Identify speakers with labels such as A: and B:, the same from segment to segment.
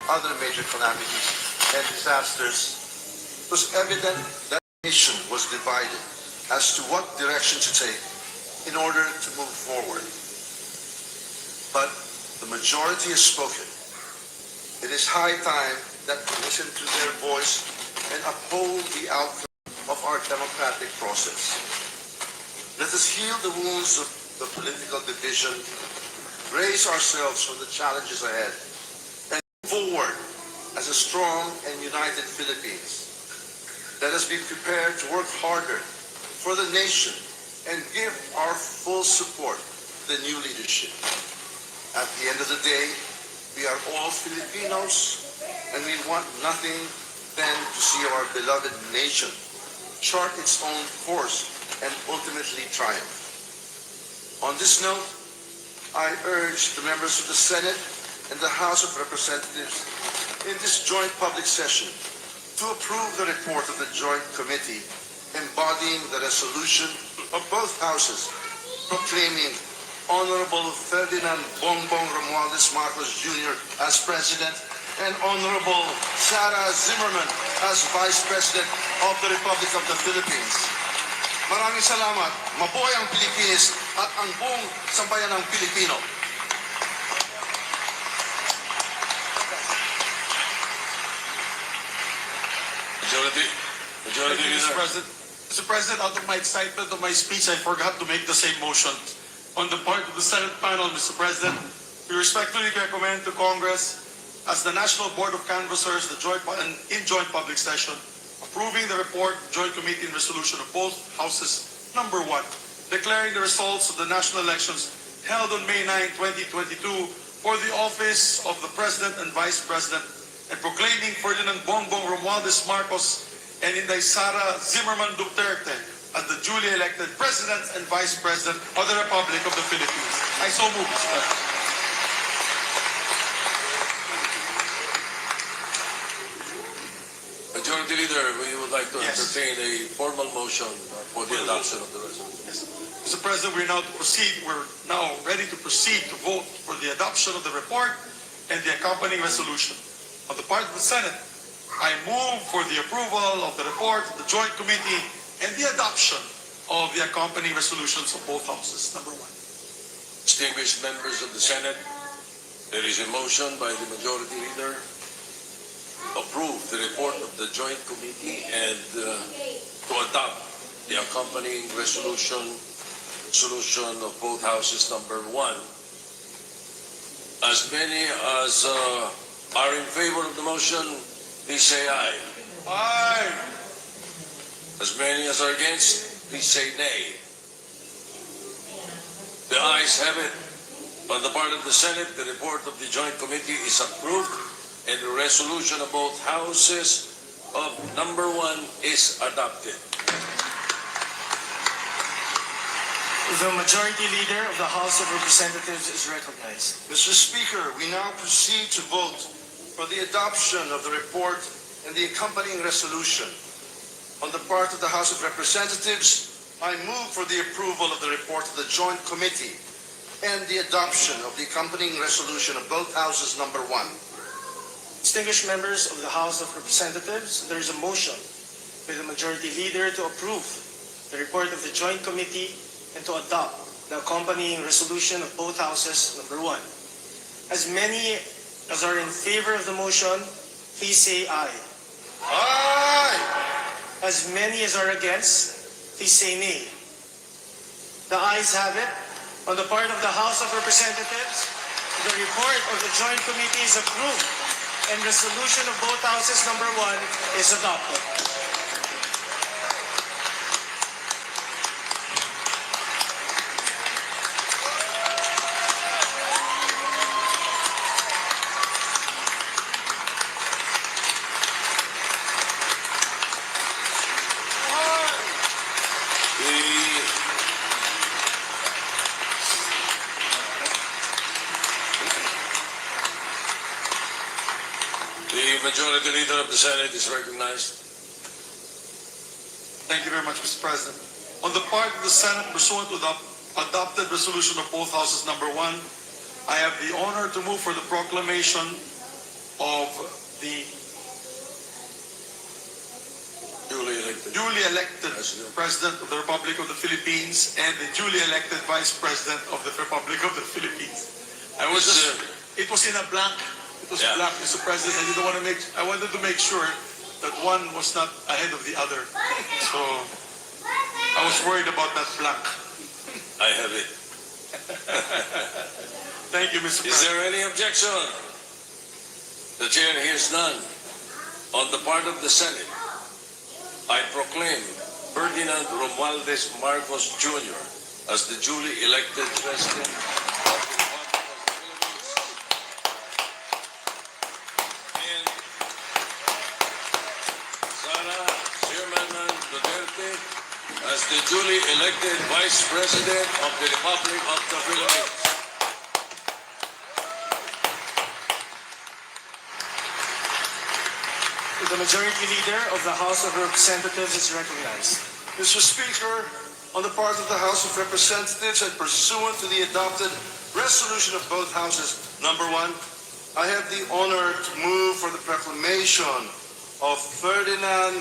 A: other major calamities and disasters, it was evident that the nation was divided as to what direction to take in order to move forward. But the majority has spoken. It is high time that we listen to their voice and uphold the outcome of our democratic process. Let us heal the wounds of the political division, brace ourselves for the challenges ahead, and move forward as a strong and united Philippines. Let us be prepared to work harder for the nation and give our full support to the new leadership. At the end of the day, we are all Filipinos, and we want nothing than to see our beloved nation chart its own course and ultimately triumph. On this note, I urge the members of the Senate and the House of Representatives in this joint public session to approve the report of the Joint Committee embodying the resolution of both houses proclaiming Honorable Ferdinand Bongbong Romualdez Marcos Jr. as President and Honorable Sara Zimmerman as Vice President of the Republic of the Philippines. Maraming salamat. Mabuhay ang Pilipinas at ang buong sambayan ng Pilipino.
B: Majority Leader. Mr. President, out of my excitement of my speech, I forgot to make the same motion. On the part of the Senate panel, Mr. President, we respectfully recommend to Congress, as the National Board of Canvassers, in joint public session, approving the report, Joint Committee and Resolution of both Houses, number 1, declaring the results of the national elections held on May 9, 2022 for the office of the President and Vice President, and proclaiming Ferdinand Bongbong Romualdez Marcos and Inday Sara Zimmerman DUTERTE as the duly elected President and Vice President of the Republic of the Philippines. I so move, Mr. President.
C: Majority Leader, we would like to entertain a formal motion for the adoption of the resolution.
B: Yes. Mr. President, we're now ready to proceed to vote for the adoption of the report and the accompanying resolution. On the part of the Senate, I move for the approval of the report of the Joint Committee and the adoption of the accompanying resolutions of both houses. Number 1.
C: Distinguished members of the Senate, there is a motion by the Majority Leader to approve the report of the Joint Committee and to adopt the accompanying resolution of both houses. Number 1. As many as are in favor of the motion, please say aye.
B: Aye.
C: As many as are against, please say nay. The ayes have it. On the part of the Senate, the report of the Joint Committee is approved and the resolution of both houses of number 1 is adopted.
D: The Majority Leader of the House of Representatives is recognized.
A: Mr. Speaker, we now proceed to vote for the adoption of the report and the accompanying resolution. On the part of the House of Representatives, I move for the approval of the report of the Joint Committee and the adoption of the accompanying resolution of both houses. Number 1.
D: Distinguished members of the House of Representatives, there is a motion by the Majority Leader to approve the report of the Joint Committee and to adopt the accompanying resolution of both houses. Number 1. As many as are in favor of the motion, please say aye.
A: Aye!
D: As many as are against, please say nay. The ayes have it. On the part of the House of Representatives, the report of the Joint Committee is approved and resolution of both houses number 1 is adopted.
C: The Majority Leader of the Senate is recognized.
B: Thank you very much, Mr. President. On the part of the Senate, pursuant to the adopted resolution of both houses number 1, I have the honor to move for the proclamation of the duly elected President of the Republic of the Philippines and the duly elected Vice President of the Republic of the Philippines. It was in a blank. It was blank, Mr. President. I wanted to make sure that one was not ahead of the other. So I was worried about that blank.
C: I have it.
B: Thank you, Mr.
C: Is
B: President.
C: there any objection? The chair hears none. On the part of the Senate, I proclaim Ferdinand Romualdez Marcos Jr. as the duly elected President of the Republic of the Philippines. And Sara DUTERTE as the duly elected Vice President of the Republic of the Philippines.
D: The Majority Leader of the House of Representatives is recognized.
A: Mr. Speaker, on the part of the House of Representatives and pursuant to the adopted resolution of both houses, number 1, I have the honor to move for the proclamation of Ferdinand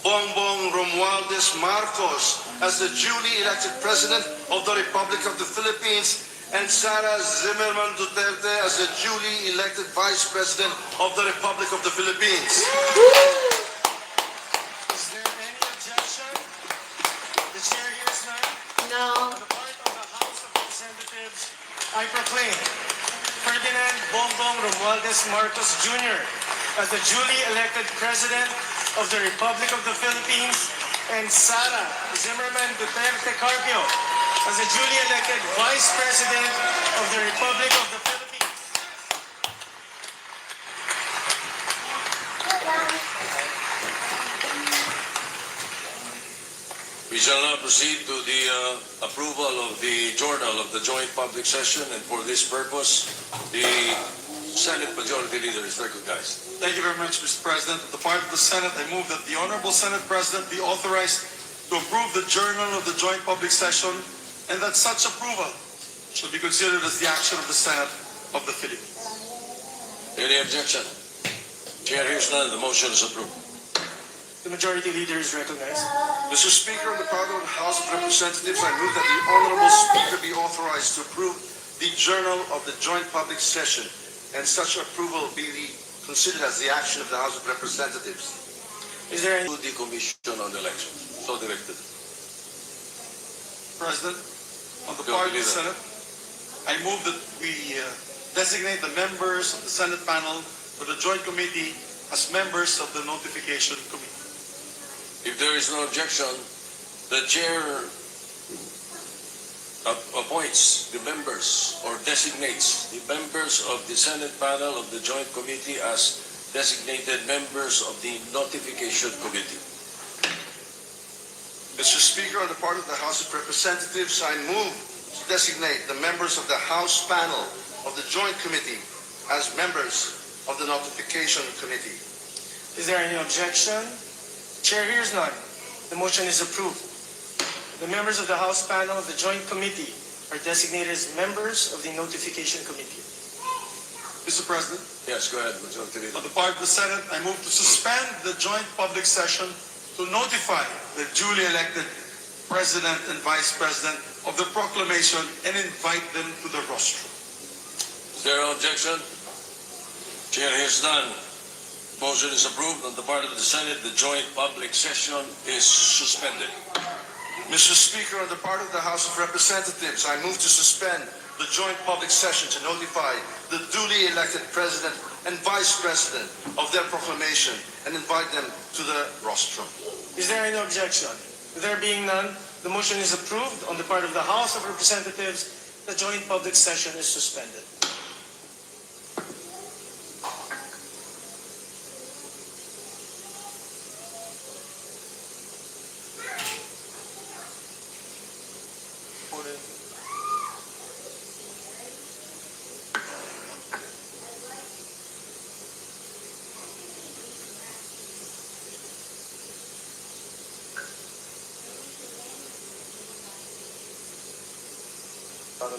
A: Bongbong Romualdez Marcos as the duly elected President of the Republic of the Philippines and Sara DUTERTE as the duly elected Vice President of the Republic of the Philippines.
D: Is there any objection? The chair hears none.
E: No.
D: On the part of the House of Representatives, I proclaim Ferdinand Bongbong Romualdez Marcos Jr. as the duly elected President of the Republic of the Philippines and Sara DUTERTE Carpio as the duly elected Vice President of the Republic of the Philippines.
C: We shall now proceed to the approval of the journal of the joint public session, and for this purpose, the Senate Majority Leader is recognized.
B: Thank you very much, Mr. President. On the part of the Senate, I move that the Honorable Senate President be authorized to approve the journal of the joint public session and that such approval shall be considered as the action of the Senate of the Philippines.
C: Any objection? Chair hears none. The motion is approved.
D: The Majority Leader is recognized.
A: Mr. Speaker, on the part of the House of Representatives, I move that the Honorable Speaker be authorized to approve the journal of the joint public session and such approval be considered as the action of the House of Representatives.
D: Is there any
C: To the Commission on Elections. So directed.
B: President, on the
C: Go,
B: part of the
C: Leader.
B: Senate, I move that we designate the members of the Senate panel for the joint committee as members of the notification committee.
C: If there is no objection, the chair appoints the members or designates the members of the Senate panel of the joint committee as designated members of the notification committee.
A: Mr. Speaker, on the part of the House of Representatives, I move to designate the members of the House panel of the joint committee as members of the notification committee.
D: Is there any objection? Chair hears none. The motion is approved. The members of the House panel of the Joint Committee are designated as members of the Notification Committee.
B: Mr. President,
C: Yes, go ahead, Majority Leader.
B: on the part of the Senate, I move to suspend the joint public session to notify the duly elected President and Vice President of the proclamation and invite them to the rostrum.
C: Is there an objection? Chair hears none. Motion is approved. On the part of the Senate, the joint public session is suspended.
A: Mr. Speaker, on the part of the House of Representatives, I move to suspend the joint public session to notify the duly elected President and Vice President of their proclamation and invite them to the rostrum.
D: Is there any objection? There being none, the motion is approved. On the part of the House of Representatives, the joint public session is suspended.
C: Para